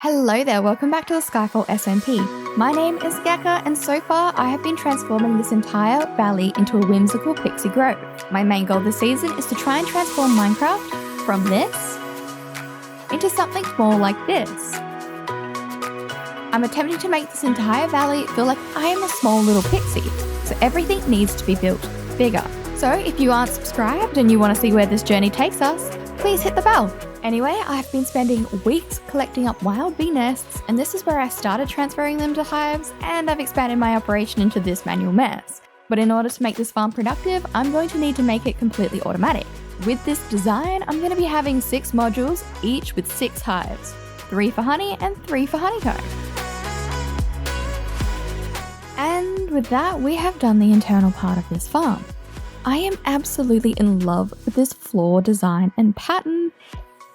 Hello there, welcome back to the Skyfall SMP. My name is Gecka, and so far I have been transforming this entire valley into a whimsical pixie grove. My main goal this season is to try and transform Minecraft from this into something more like this. I'm attempting to make this entire valley feel like I am a small little pixie, so everything needs to be built bigger. So if you aren't subscribed and you want to see where this journey takes us, please hit the bell. Anyway, I've been spending weeks collecting up wild bee nests, and this is where I started transferring them to hives, and I've expanded my operation into this manual mess. But in order to make this farm productive, I'm going to need to make it completely automatic. With this design, I'm going to be having 6 modules, each with 6 hives. 3 for honey and 3 for honeycomb. And with that, we have done the internal part of this farm. I am absolutely in love with this floor design and pattern.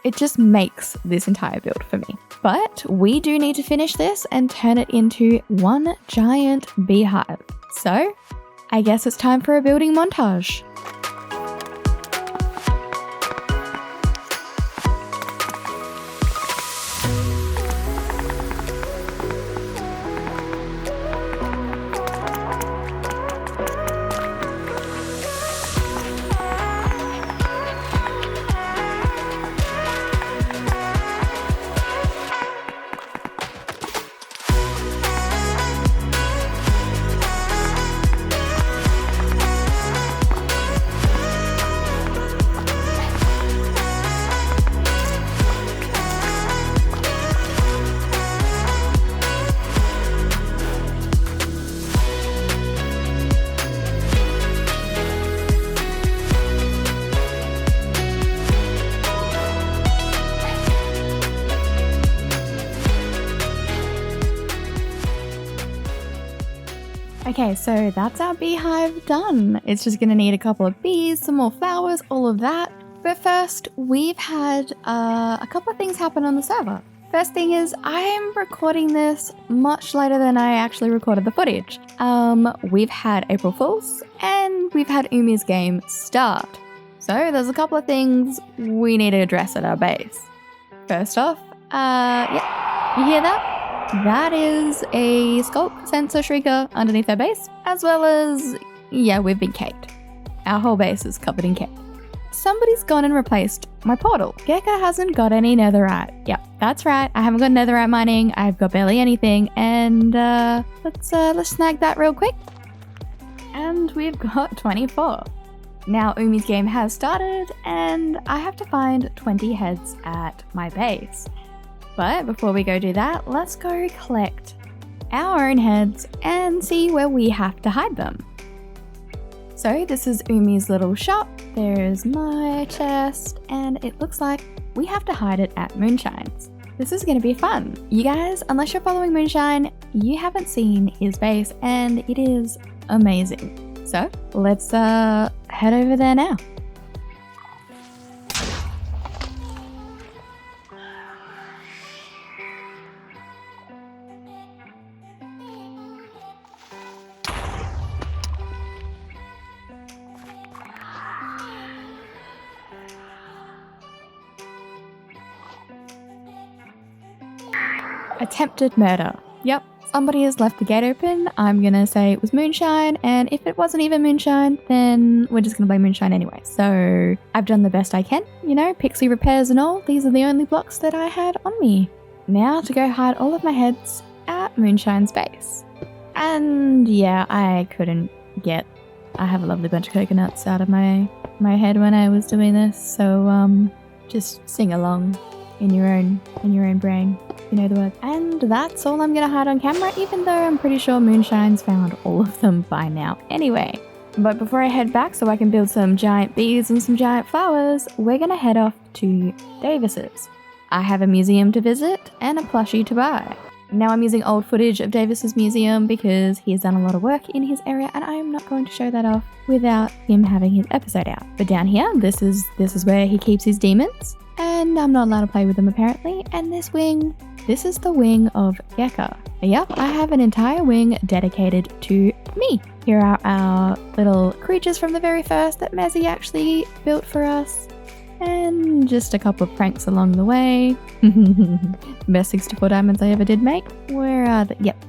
It just makes this entire build for me. But we do need to finish this and turn it into one giant beehive. So I guess it's time for a building montage. Okay, so that's our beehive done. It's just gonna need a couple of bees, some more flowers, all of that. But first, we've had a couple of things happen on the server. First thing is, I'm recording this much later than I actually recorded the footage. We've had April Fools, and we've had Umi's game start. So there's a couple of things we need to address at our base. First off, yeah, you hear that? That is a skulk sensor shrieker underneath our base, as well as, yeah, we've been caked. Our whole base is covered in cake. Somebody's gone and replaced my portal. Gecka hasn't got any netherite. Yep, that's right, I haven't got netherite mining, I've got barely anything, and let's snag that real quick. And we've got 24. Now Umi's game has started, and I have to find 20 heads at my base. But before we go do that, let's go collect our own heads and see where we have to hide them. So this is Umi's little shop, there's my chest, and it looks like we have to hide it at Moonshine's. This is going to be fun. You guys, unless you're following Moonshine, you haven't seen his base, and it is amazing. So let's head over there now. Attempted murder. Yep, somebody has left the gate open. I'm gonna say it was Moonshine, and if it wasn't even Moonshine, then we're just gonna blame Moonshine anyway. So I've done the best I can, you know, pixie repairs and all. These are the only blocks that I had on me. Now to go hide all of my heads at Moonshine's base. And yeah, I have a lovely bunch of coconuts out of my head when I was doing this, so just sing along in your own brain. You know the word. And that's all I'm gonna hide on camera, even though I'm pretty sure Moonshine's found all of them by now anyway. But before I head back so I can build some giant bees and some giant flowers, we're gonna head off to Davis's. I have a museum to visit and a plushie to buy. Now I'm using old footage of Davis's museum because he has done a lot of work in his area, and I am not going to show that off without him having his episode out. But down here, this is where he keeps his demons, and I'm not allowed to play with them apparently. And this is the wing of Gecka. Yep, I have an entire wing dedicated to me. Here are our little creatures from the very first that Mezzy actually built for us. And just a couple of pranks along the way. Best 64 diamonds I ever did make. Where are they? Yep.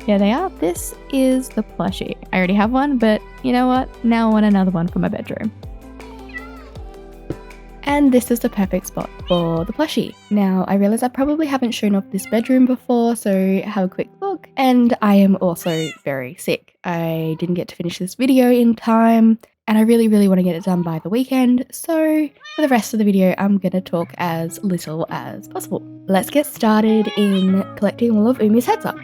Here they are. This is the plushie. I already have one, but you know what? Now I want another one for my bedroom. And this is the perfect spot for the plushie. Now, I realize I probably haven't shown off this bedroom before, so have a quick look. And I am also very sick. I didn't get to finish this video in time, and I really want to get it done by the weekend. So for the rest of the video, I'm going to talk as little as possible. Let's get started in collecting all of Umi's heads up.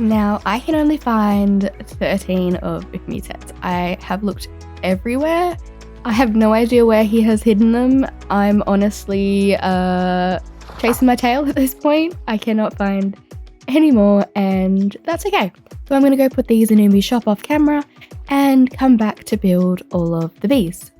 Now, I can only find 13 of Umi's heads. I have looked everywhere. I have no idea where he has hidden them. I'm honestly chasing my tail at this point. I cannot find any more, and that's okay. So I'm going to go put these in Umi's shop off camera and come back to build all of the bees.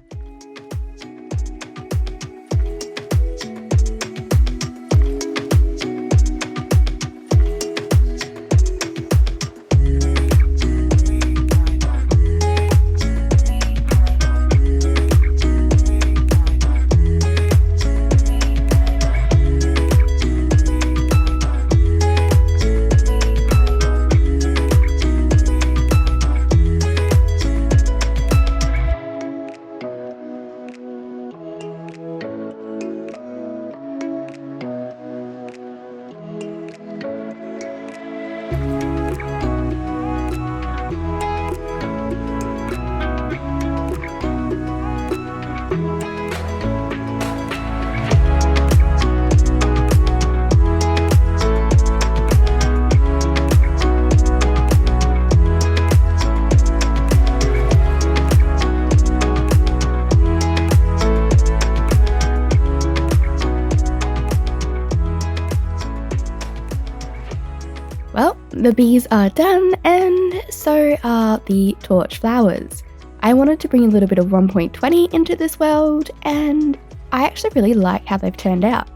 Well, the bees are done, and so are the torch flowers. I wanted to bring a little bit of 1.20 into this world, and I actually really like how they've turned out.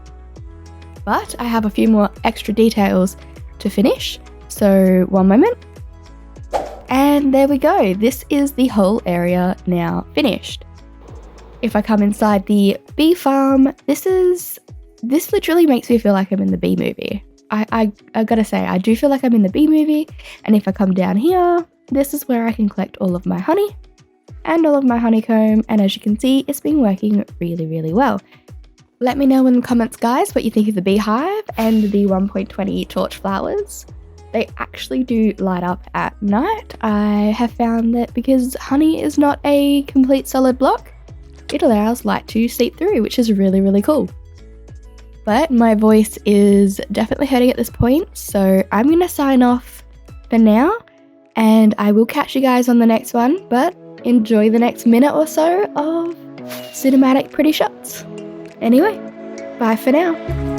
But I have a few more extra details to finish, so one moment. And there we go, this is the whole area now finished. If I come inside the bee farm, this literally makes me feel like I'm in the bee movie. I gotta say, I do feel like I'm in the bee movie, and if I come down here, this is where I can collect all of my honey and all of my honeycomb, and as you can see, it's been working really well. Let me know in the comments, guys, what you think of the beehive and the 1.20 torch flowers. They actually do light up at night. I have found that because honey is not a complete solid block, it allows light to seep through, which is really cool. But my voice is definitely hurting at this point, so I'm going to sign off for now, and I will catch you guys on the next one, but enjoy the next minute or so of cinematic pretty shots. Anyway, bye for now.